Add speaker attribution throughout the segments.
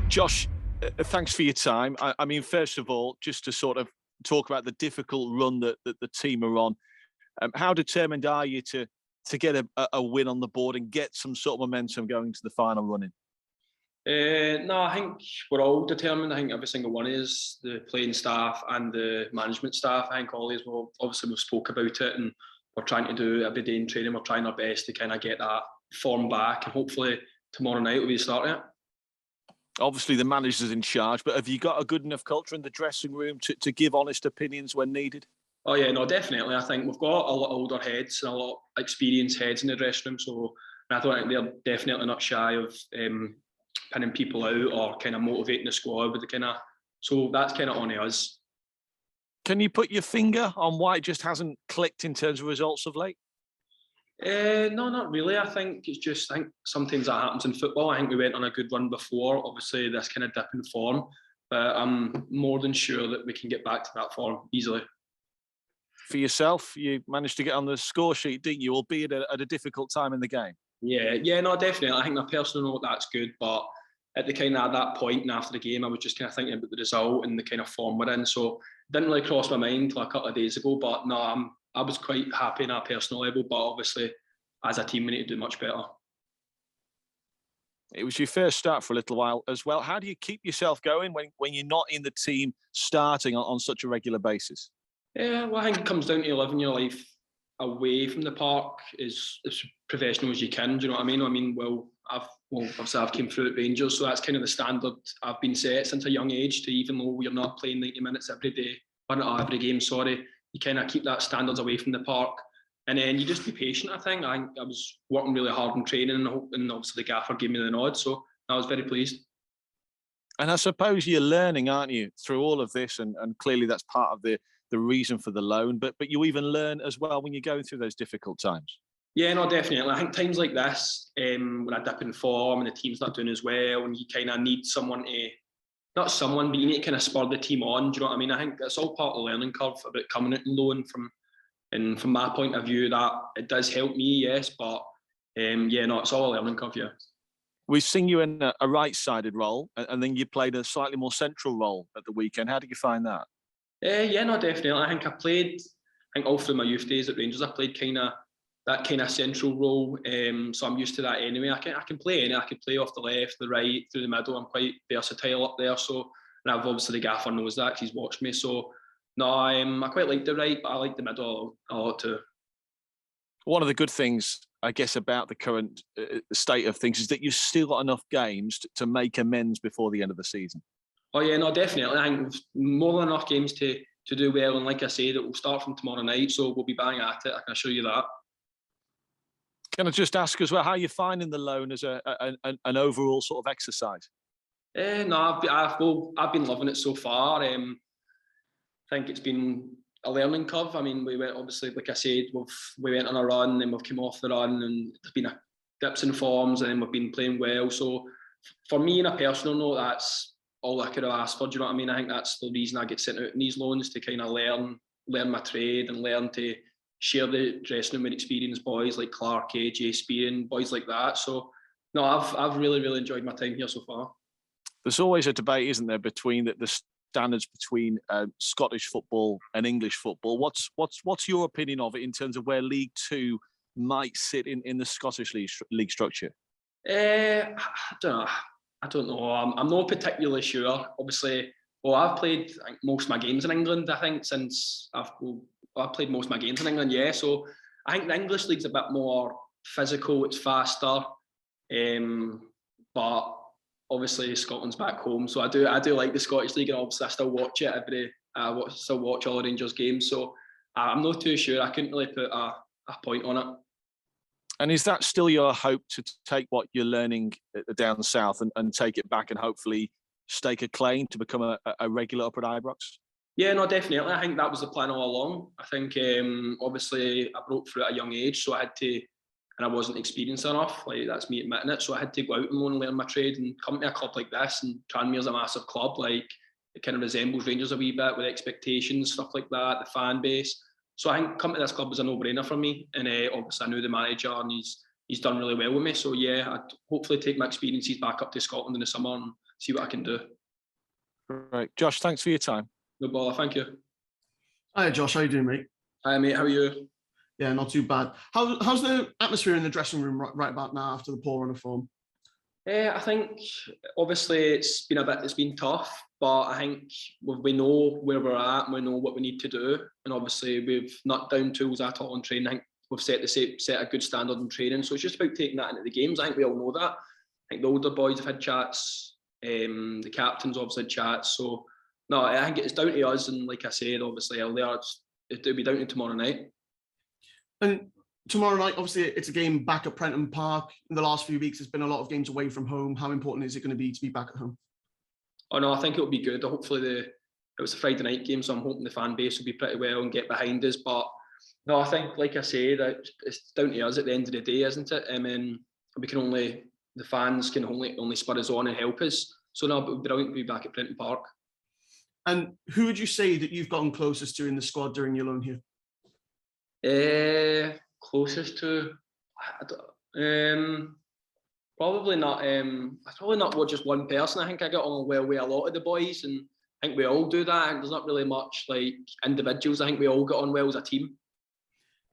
Speaker 1: Josh, thanks for your time. I mean, first of all, just to sort of talk about the difficult run that the team are on, how determined are you to get a win on the board and get some sort of momentum going to the final running?
Speaker 2: No, I think we're all determined. I think every single one is the playing staff and the management staff. I think all is well. Obviously, we've spoke about it, and we're trying to do every day in training. We're trying our best to kind of get that form back, and hopefully tomorrow night will be the start of it.
Speaker 1: Obviously, the manager's in charge, but have you got a good enough culture in the dressing room to give honest opinions when needed?
Speaker 2: Oh yeah, no, definitely. I think we've got a lot of older heads and a lot of experienced heads in the dressing room. So I don't think they're definitely not shy of pinning people out or kind of motivating the squad with the kind of. So that's kind of on us.
Speaker 1: Can you put your finger on why it just hasn't clicked in terms of results of late?
Speaker 2: No, not really. I think sometimes that happens in football. I think we went on a good run before. Obviously, this kind of dip in form, but I'm more than sure that we can get back to that form easily.
Speaker 1: For yourself, you managed to get on the score sheet, didn't you? Albeit at a difficult time in the game.
Speaker 2: Yeah, no, definitely. I think my personal note that's good, but at the kind of at that point and after the game, I was just kind of thinking about the result and the kind of form we're in. So it didn't really cross my mind till a couple of days ago. But no, I was quite happy on a personal level. But obviously, as a team, we need to do much better.
Speaker 1: It was your first start for a little while as well. How do you keep yourself going when you're not in the team starting on such a regular basis?
Speaker 2: Yeah, well, I think it comes down to living your life away from the park as professional as you can. Do you know what I mean? Obviously I've came through at Rangers, so that's kind of the standard I've been set since a young age. To even though you're not playing 90 minutes every day, or not every game, sorry, you kind of keep that standards away from the park, and then you just be patient. I think I was working really hard in training, and obviously the gaffer gave me the nod, so I was very pleased.
Speaker 1: And I suppose you're learning, aren't you, through all of this, and clearly that's part of the reason for the loan. But you even learn as well when you're going through those difficult times.
Speaker 2: Yeah, no, definitely. I think times like this, when I dip in form and the team's not doing as well, and you kind of need someone to, not someone, but you need to kind of spur the team on. Do you know what I mean? I think that's all part of the learning curve about coming out and loan and from my point of view, that it does help me, yes, but yeah, no, it's all a learning curve, yeah.
Speaker 1: We've seen you in a right-sided role, and then you played a slightly more central role at the weekend. How did you find that?
Speaker 2: Yeah, no, definitely. I think all through my youth days at Rangers, I played that kind of central role. So I'm used to that anyway. I can play any. I can play off the left, the right, through the middle. I'm quite versatile up there. So, and I've obviously the gaffer knows that. He's watched me. So, no, I quite like the right, but I like the middle a lot too.
Speaker 1: One of the good things, I guess, about the current state of things is that you've still got enough games to make amends before the end of the season.
Speaker 2: Oh yeah, no, definitely. I think we've more than enough games to do well. And like I said, it will start from tomorrow night. So we'll be bang at it. I can assure you that.
Speaker 1: Can I just ask as well, how you're finding the loan as an overall sort of exercise?
Speaker 2: No, I've been loving it so far. I think it's been a learning curve. I mean, we went, obviously, like I said, we went on a run, and we've come off the run, and there's been dips in forms, and then we've been playing well. So for me, on a personal note, that's all I could have asked for. Do you know what I mean? I think that's the reason I get sent out in these loans, to kind of learn my trade and learn to share the dressing room with experienced boys like Clark, AJ, Spearing, boys like that. So no, I've really, really enjoyed my time here so far.
Speaker 1: There's always a debate, isn't there, between the standards between Scottish football and English football. What's your opinion of it in terms of where League Two might sit in the Scottish league structure?
Speaker 2: I don't know. I don't know. I'm not particularly sure. Obviously, I've played most of my games in England. I think since I've played most of my games in England. Yeah, so I think the English league's a bit more physical. It's faster, but obviously Scotland's back home, so I do like the Scottish league, and obviously I still watch it still watch all the Rangers games. So I'm not too sure. I couldn't really put a point on it.
Speaker 1: And is that still your hope, to take what you're learning down south and take it back and hopefully stake a claim to become a regular up at Ibrox?
Speaker 2: Yeah, no, definitely. I think that was the plan all along. I think obviously I broke through at a young age, so I had to, and I wasn't experienced enough. Like, that's me admitting it. So I had to go out and learn my trade and come to a club like this. And Tranmere's a massive club. Like, it kind of resembles Rangers a wee bit with expectations, stuff like that, the fan base. So I think coming to this club was a no-brainer for me. And obviously I knew the manager, and he's done really well with me. So yeah, I'd hopefully take my experiences back up to Scotland in the summer and see what I can do.
Speaker 1: Right, Josh, thanks for your time.
Speaker 2: No bother, thank you.
Speaker 3: Hi Josh, how you doing, mate?
Speaker 2: Hi mate, how are you?
Speaker 3: Yeah, not too bad. How's the atmosphere in the dressing room right about now after the poor run of form?
Speaker 2: I think obviously it's been tough, but I think we know where we're at and we know what we need to do. And obviously we've not down tools at all in training. I think we've set a good standard in training. So it's just about taking that into the games. I think we all know that. I think the older boys have had chats. The captains obviously had chats. So no, I think it's down to us. And like I said, obviously earlier, it'll be down to tomorrow night.
Speaker 3: And tomorrow night, obviously, it's a game back at Prenton Park. In the last few weeks, there's been a lot of games away from home. How important is it going to be back at home?
Speaker 2: Oh no, I think it'll be good. Hopefully it was a Friday night game, so I'm hoping the fan base will be pretty well and get behind us. But no, I think, like I said, it's down to us at the end of the day, isn't it? I mean, the fans can only spur us on and help us. So no, it would be brilliant to be back at Prenton Park.
Speaker 3: And who would you say that you've gotten closest to in the squad during your loan here?
Speaker 2: Closest to, probably not. Just one person. I think I get on well with a lot of the boys, and I think we all do that. And there's not really much like individuals. I think we all get on well as a team.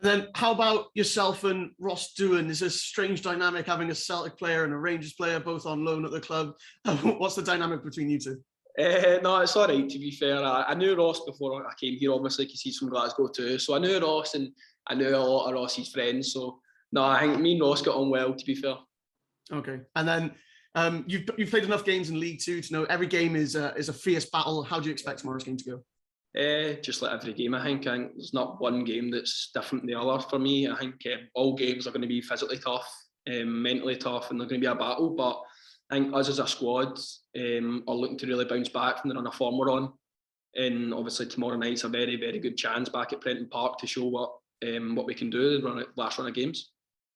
Speaker 3: And then how about yourself and Ross Doohan? Is a strange dynamic having a Celtic player and a Rangers player both on loan at the club. What's the dynamic between you two?
Speaker 2: No, it's all right, to be fair. I knew Ross before I came here, obviously, because he's from Glasgow too. So I knew Ross and I knew a lot of Ross's friends. So no, I think me and Ross got on well, to be fair. Okay.
Speaker 3: And then you've played enough games in League Two to know every game is a fierce battle. How do you expect tomorrow's game to go?
Speaker 2: Just like every game, I think there's not one game that's different than the other for me. I think all games are going to be physically tough, mentally tough, and they're going to be a battle. But I think us as a squad are looking to really bounce back from the run of form we're on. And obviously tomorrow night's a very, very good chance back at Prenton Park to show what we can do in the last run of games.